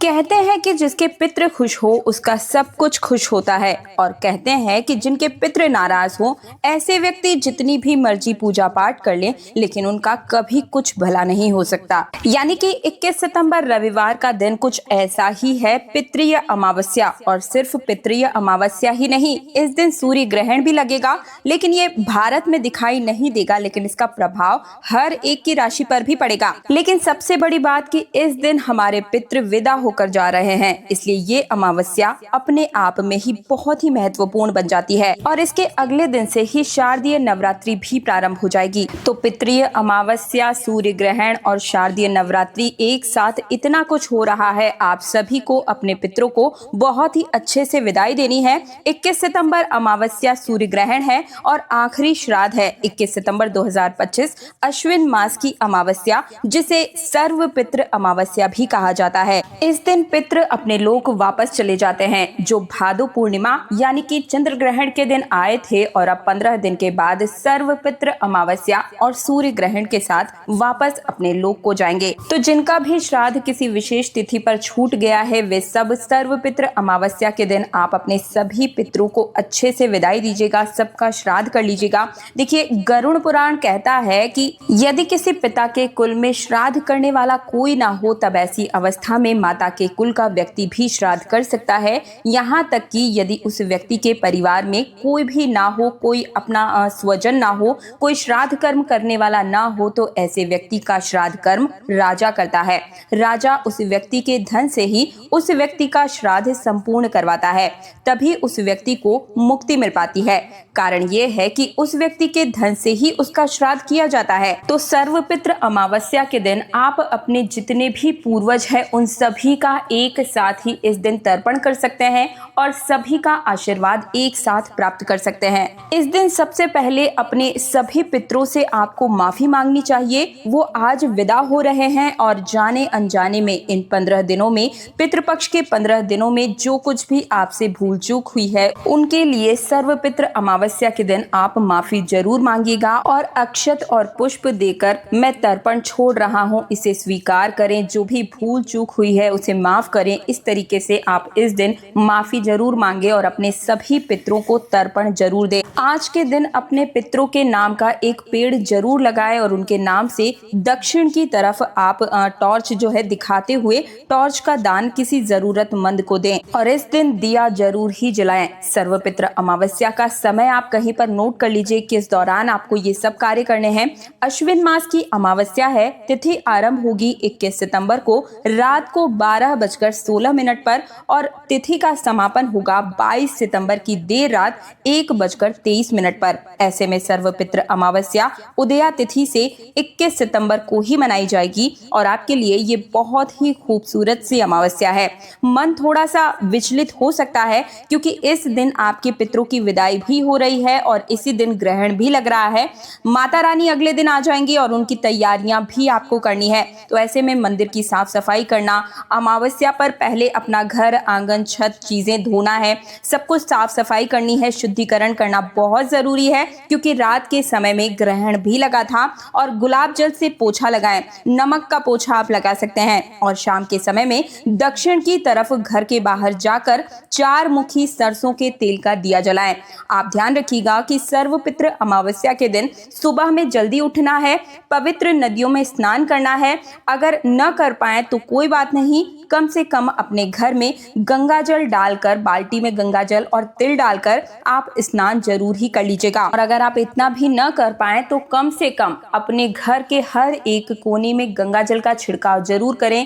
कहते हैं कि जिसके पितृ खुश हो उसका सब कुछ खुश होता है, और कहते हैं कि जिनके पितृ नाराज हो ऐसे व्यक्ति जितनी भी मर्जी पूजा पाठ कर ले लेकिन उनका कभी कुछ भला नहीं हो सकता। यानी कि 21 सितंबर रविवार का दिन कुछ ऐसा ही है, पितृय अमावस्या। और सिर्फ पितृय अमावस्या ही नहीं, इस दिन सूर्य ग्रहण भी लगेगा, लेकिन ये भारत में दिखाई नहीं देगा, लेकिन इसका प्रभाव हर एक की राशि पर भी पड़ेगा। लेकिन सबसे बड़ी बात कि इस दिन हमारे पितृ विदा होकर जा रहे हैं, इसलिए ये अमावस्या अपने आप में ही बहुत ही महत्वपूर्ण बन जाती है। और इसके अगले दिन से ही शारदीय नवरात्रि भी प्रारंभ हो जाएगी। तो पितृय अमावस्या, सूर्य ग्रहण और शारदीय नवरात्रि एक साथ इतना कुछ हो रहा है। आप सभी को अपने पितरों को बहुत ही अच्छे से विदाई देनी है। 21 सितंबर अमावस्या सूर्य ग्रहण है और आखिरी श्राद्ध है 21 सितंबर 2025 अश्विन मास की अमावस्या, जिसे सर्व पितृ अमावस्या भी कहा जाता है। इस दिन पितृ अपने लोक वापस चले जाते हैं, जो भादो पूर्णिमा यानी कि चंद्र ग्रहण के दिन आए थे, और अब 15 दिन के बाद सर्व पितृ अमावस्या और सूर्य ग्रहण के साथ वापस अपने लोक को जाएंगे। तो जिनका भी श्राद्ध किसी विशेष तिथि पर छूट गया है, वे सब सर्व पितृ अमावस्या के दिन आप अपने सभी पितरों को अच्छे से विदाई दीजिएगा, सबका श्राद्ध कर लीजिएगा। देखिए, गरुड़ पुराण कहता है कि यदि किसी पिता के कुल में श्राद्ध करने वाला कोई ना हो, तब ऐसी अवस्था में माता के कुल का व्यक्ति भी श्राद्ध कर सकता है। यहाँ तक कि यदि उस व्यक्ति के परिवार में कोई भी ना हो, कोई अपना स्वजन ना हो, कोई श्राद्ध कर्म करने वाला ना हो, तो ऐसे व्यक्ति का श्राद्ध कर्म राजा करता है। राजा उस व्यक्ति के धन से ही उस व्यक्ति का श्राद्ध संपूर्ण करवाता है, तभी उस व्यक्ति को मुक्ति मिल पाती है। कारण ये है कि उस व्यक्ति के धन से ही उसका श्राद्ध किया जाता है। तो सर्वपितृ अमावस्या के दिन आप अपने जितने भी पूर्वज हैं उन सभी का एक साथ ही इस दिन तर्पण कर सकते हैं और सभी का आशीर्वाद एक साथ प्राप्त कर सकते हैं। इस दिन सबसे पहले अपने सभी पितरों से आपको माफी मांगनी चाहिए। वो आज विदा हो रहे हैं और जाने अनजाने में इन 15 दिनों में, पितृपक्ष के 15 दिनों में जो कुछ भी आपसे भूल चूक हुई है, उनके लिए सर्वपितृ अमावस्या के दिन आप माफी जरूर मांगिएगा और अक्षत और पुष्प देकर मैं तर्पण छोड़ रहा हूँ, इसे स्वीकार करें। जो भी भूल चूक हुई है उसे माफ करें। इस तरीके से आप इस दिन माफी जरूर मांगे और अपने सभी पितरों को तर्पण जरूर दें। आज के दिन अपने पितरों के नाम का एक पेड़ जरूर लगाएं और उनके नाम से दक्षिण की तरफ आप टॉर्च जो है दिखाते हुए टॉर्च का दान किसी जरूरतमंद को दें। और इस दिन दिया जरूर ही जलाएं। सर्वपितृ अमावस्या का समय आप कहीं पर नोट कर लीजिए कि इस दौरान आपको ये सब कार्य करने हैं। अश्विन मास की अमावस्या है। तिथि आरंभ होगी 21 सितंबर को रात को 12:16 पर और तिथि का समापन होगा 22 सितंबर की देर रात 1:23 पर। ऐसे में सर्वपितृ अमावस्या उदया तिथि से 21 सितंबर को ही मनाई जाएगी और आपके लिए ये बहुत ही खूबसूरत सी अमावस्या है। मन थोड़ा सा विचलित हो सकता है क्योंकि इस दिन आपके पितरों की विदाई भी हो रही है और इसी दिन ग्रहण भी लग रहा है। माता रानी अगले दिन आ जाएंगी और उनकी तैयारियां भी आपको करनी है। तो ऐसे में मंदिर की साफ सफाई करना, अमावस्या पर पहले अपना घर, आंगन, छत, चीजें धोना है, सब कुछ साफ सफाई करनी है, शुद्धिकरण करना बहुत जरूरी है क्योंकि रात के समय में ग्रहण भी लगा था। और गुलाब जल से पोछा लगाएं, नमक का पोछा आप लगा सकते हैं। और शाम के समय में दक्षिण की तरफ घर के बाहर जाकर 4 मुखी सरसों के तेल का दिया जलाएं। आप ध्यान रखिएगा कि सर्वपितृ अमावस्या के दिन सुबह में जल्दी उठना है, पवित्र नदियों में स्नान करना है। अगर न कर पाए तो कोई बात नहीं, कम से कम अपने घर में गंगा जल डालकर, बाल्टी में गंगा जल और तिल डालकर आप स्नान जरूर ही कर लीजिएगा। और अगर आप इतना भी न कर पाए तो कम से कम अपने घर के हर एक कोने में गंगा जल का छिड़काव जरूर करें।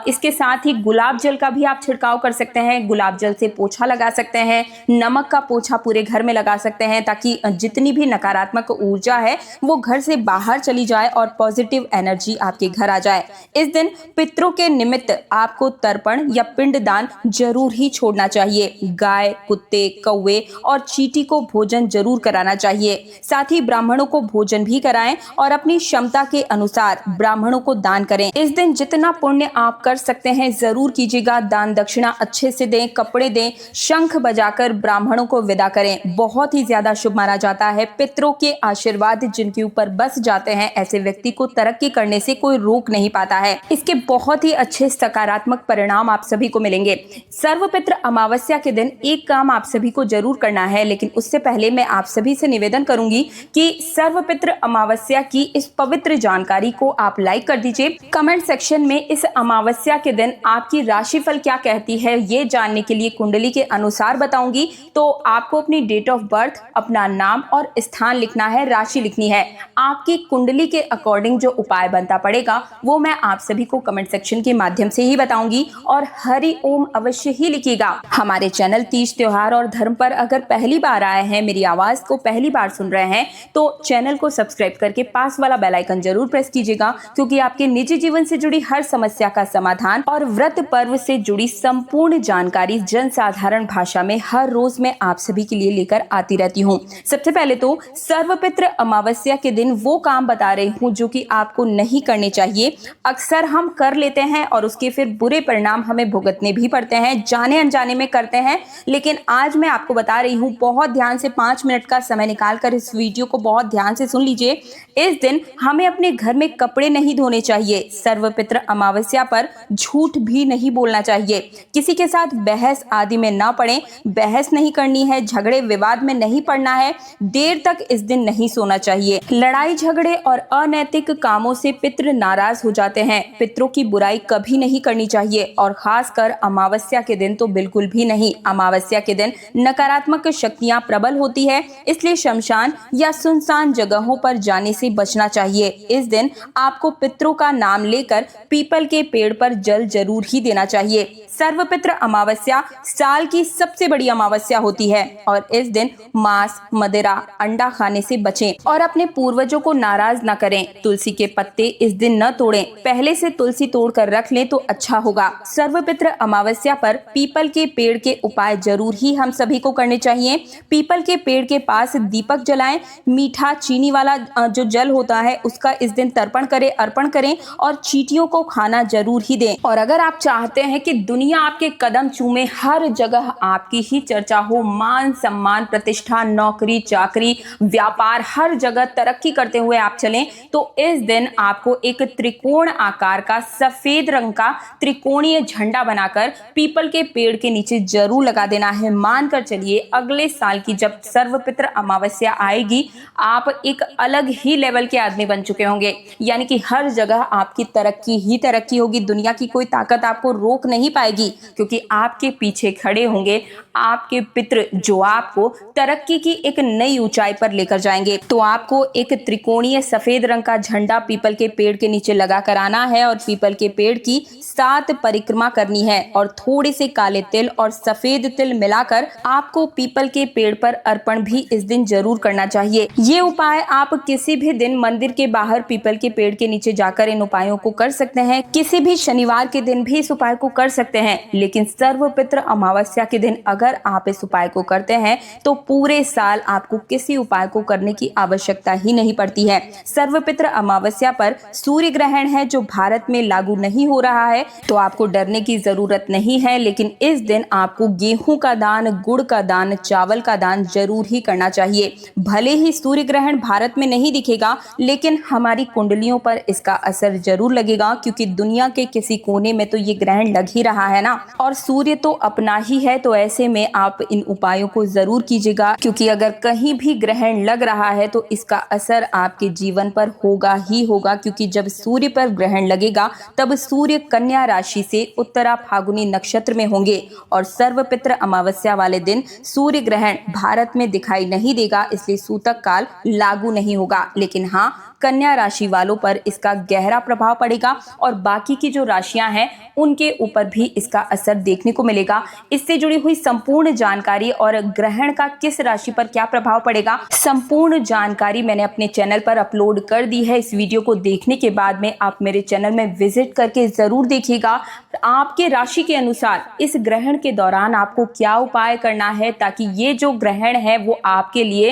इसके साथ ही गुलाब जल का भी आप छिड़काव कर सकते हैं। गुलाब जल से पोछा लगा सकते हैं, नमक का पोछा पूरे घर में लगा सकते हैं ताकि जितनी भी नकारात्मक ऊर्जा है वो घर से बाहर चली जाए और पॉजिटिव एनर्जी आपके घर आ जाए। इस दिन पितरों के निमित्त आपको तर्पण या पिंडदान जरूर ही छोड़ना चाहिए। गाय, कुत्ते, कौवे और चींटी को भोजन जरूर कराना चाहिए। साथ ही ब्राह्मणों को भोजन भी कराएं और अपनी क्षमता के अनुसार ब्राह्मणों को दान करें। इस दिन जितना पुण्य आप कर सकते हैं जरूर कीजिएगा। दान दक्षिणा अच्छे से दें, कपड़े दें, शंख बजाकर ब्राह्मणों को विदा करें। बहुत ही ज्यादा शुभ माना जाता है। पितरों के आशीर्वाद जिनके ऊपर बस जाते हैं, ऐसे व्यक्ति को तरक्की करने से कोई रोक नहीं पाता है। इसके बहुत ही अच्छे सकारात्मक सकारात्मक परिणाम आप सभी को मिलेंगे। सर्वपित्र अमावस्या के दिन एक काम आप सभी को जरूर करना है, लेकिन उससे पहले मैं आप सभी से निवेदन करूंगी कि सर्वपित्र अमावस्या की इस पवित्र जानकारी को आप लाइक कर दीजिए। कमेंट सेक्शन में इस अमावस्या के दिन आपकी राशिफल क्या कहती है ये जानने के लिए कुंडली के अनुसार बताऊंगी। तो आपको अपनी डेट ऑफ बर्थ, अपना नाम और स्थान लिखना है, राशि लिखनी है। आपकी कुंडली के अकॉर्डिंग जो उपाय बनता पड़ेगा वो मैं आप सभी को कमेंट सेक्शन के माध्यम से ही बताऊंगी, और हरि ओम अवश्य ही लिखिएगा। हमारे चैनल तीज त्योहार और धर्म पर अगर पहली बार आए हैं, मेरी आवाज को पहली बार सुन रहे हैं, तो चैनल को सब्सक्राइब करके पास वाला बेल आइकन जरूर प्रेस कीजिएगा, क्योंकि आपके निजी जीवन से जुड़ी हर समस्या का समाधान और व्रत पर्व से जुड़ी संपूर्ण जानकारी जनसाधारण भाषा में हर रोज मैं आप सभी के लिए लेकर आती रहती हूँ। सबसे पहले तो सर्वपित्र अमावस्या के दिन वो काम बता रही हूँ जो कि आपको नहीं करने चाहिए। अक्सर हम कर लेते हैं और उसके फिर बुरे परिणाम हमें भुगतने भी पड़ते हैं, जाने अनजाने में करते हैं। लेकिन आज मैं आपको बता रही हूँ, बहुत ध्यान से 5 मिनट का समय निकालकर इस वीडियो को बहुत ध्यान से सुन लीजिए। इस दिन हमें अपने घर में कपड़े नहीं धोने चाहिए। सर्वपित्र अमावस्या पर झूठ भी नहीं बोलना चाहिए। किसी के साथ बहस आदि में ना पड़े। बहस नहीं करनी है, झगड़े विवाद में नहीं पड़ना है। देर तक इस दिन नहीं सोना चाहिए। लड़ाई झगड़े और अनैतिक कामों से पितृ नाराज हो जाते हैं। पितरों की बुराई कभी नहीं करनी चाहिए, और खासकर अमावस्या के दिन तो बिल्कुल भी नहीं। अमावस्या के दिन नकारात्मक शक्तियां प्रबल होती है, इसलिए शमशान या सुनसान जगहों पर जाने से बचना चाहिए। इस दिन आपको पितरों का नाम लेकर पीपल के पेड़ पर जल जरूर ही देना चाहिए। सर्वपित्र अमावस्या साल की सबसे बड़ी अमावस्या होती है, और इस दिन मांस, मदिरा, अंडा खाने से बचें और अपने पूर्वजों को नाराज न करें। तुलसी के पत्ते इस दिन न तोड़ें, पहले से तुलसी तोड़ कर रख लें तो अच्छा होगा। सर्वपित्र अमावस्या पर पीपल के पेड़ के उपाय जरूर ही हम सभी को करने चाहिए। पीपल के पेड़ के पास दीपक जलाएं, मीठा चीनी वाला जो जल होता है उसका इस दिन तर्पण करें, अर्पण करें, और चींटियों को खाना जरूर ही दें। और अगर आप चाहते हैं कि दुनिया आपके कदम चूमे, हर जगह आपकी ही चर्चा हो, मान सम्मान, प्रतिष्ठा, नौकरी चाकरी, व्यापार, हर जगह तरक्की करते हुए आप चलें, तो इस दिन आपको एक त्रिकोण आकार का सफेद रंग का त्रिकोणीय झंडा बनाकर पीपल के पेड़ के नीचे जरूर लगा देना है। मानकर चलिए, अगले साल की जब सर्वपित्र अमावस्या आएगी, आप एक अलग ही लेवल के आदमी बन चुके होंगे। यानी कि हर जगह आपकी तरक्की ही तरक्की होगी। दुनिया की कोई ताकत आपको रोक नहीं पाएगी, क्योंकि आपके पीछे खड़े होंगे आपके पितृ, जो आपको तरक्की की एक नई ऊंचाई पर लेकर जाएंगे। तो आपको एक त्रिकोणीय सफेद रंग का झंडा पीपल के पेड़ के नीचे लगा कर आना है, और पीपल के पेड़ की 7 परिक्रमा करनी है, और थोड़े से काले तिल और सफेद तिल मिलाकर आपको पीपल के पेड़ पर अर्पण भी इस दिन जरूर करना चाहिए। ये उपाय आप किसी भी दिन मंदिर के बाहर पीपल के पेड़ के नीचे जाकर इन उपायों को कर सकते हैं। किसी भी शनिवार के दिन भी इस उपाय को कर सकते हैं, लेकिन सर्वपित्र अमावस्या के दिन अगर आप इस उपाय को करते हैं तो पूरे साल आपको किसी उपाय को करने की आवश्यकता ही नहीं पड़ती है। सर्वपित्र अमावस्या पर सूर्य ग्रहण है जो भारत में लागू नहीं हो रहा है, तो आपको डरने की जरूरत नहीं है। लेकिन इस दिन आपको गेहूं का दान, गुड़ का दान, चावल का दान जरूर ही करना चाहिए। भले ही सूर्य ग्रहण भारत में नहीं दिखेगा, लेकिन हमारी कुंडलियों पर इसका असर जरूर लगेगा, क्योंकि दुनिया के किसी कोने में तो ये ग्रहण लग ही रहा है ना, और सूर्य तो अपना ही है। तो ऐसे में आप इन उपायों को जरूर कीजिएगा, क्योंकि अगर कहीं भी ग्रहण लग रहा है तो इसका असर आपके जीवन पर होगा ही होगा। क्योंकि जब सूर्य पर ग्रहण लगेगा तब सूर्य कन्या राशि से उत्तरा फागुनी नक्षत्र में होंगे, और सर्वपित्र अमावस्या वाले दिन सूर्य ग्रहण भारत में दिखाई नहीं देगा, इसलिए सूतक काल लागू नहीं होगा। लेकिन हाँ, कन्या राशि वालों पर इसका गहरा प्रभाव पड़ेगा, और बाकी की जो राशियां हैं उनके ऊपर भी इसका असर देखने को मिलेगा। इससे जुड़ी हुई संपूर्ण जानकारी और ग्रहण का किस राशि पर क्या प्रभाव पड़ेगा, संपूर्ण जानकारी मैंने अपने चैनल पर अपलोड कर दी है। इस वीडियो को देखने के बाद में आप मेरे चैनल में विजिट करके जरूर देखिएगा आपके राशि के अनुसार इस ग्रहण के दौरान आपको क्या उपाय करना है, ताकि ये जो ग्रहण है वो आपके लिए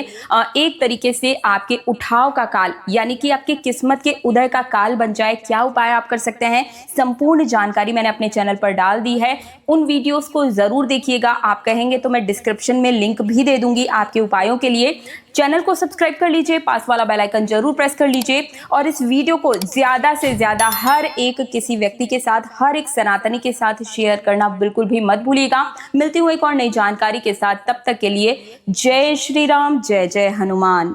एक तरीके से आपके उठाव का काल, यानी कि आपकी किस्मत के उदय का काल बन जाए, क्या उपाय आप कर सकते हैं, संपूर्ण जानकारी मैंने अपने चैनल पर डाल दी है। उन वीडियोस को जरूर देखिएगा। आप कहेंगे तो मैं डिस्क्रिप्शन में लिंक भी दे दूंगी आपके उपायों के लिए। चैनल को सब्सक्राइब कर लीजिए, पास वाला बेल आइकन जरूर प्रेस कर लीजिए और इस वीडियो को ज्यादा से ज्यादा हर एक किसी व्यक्ति के साथ, हर एक सनातनी के साथ शेयर करना बिल्कुल भी मत भूलिएगा। मिलती हूँ एक और नई जानकारी के साथ, तब तक के लिए जय श्री राम, जय जय हनुमान।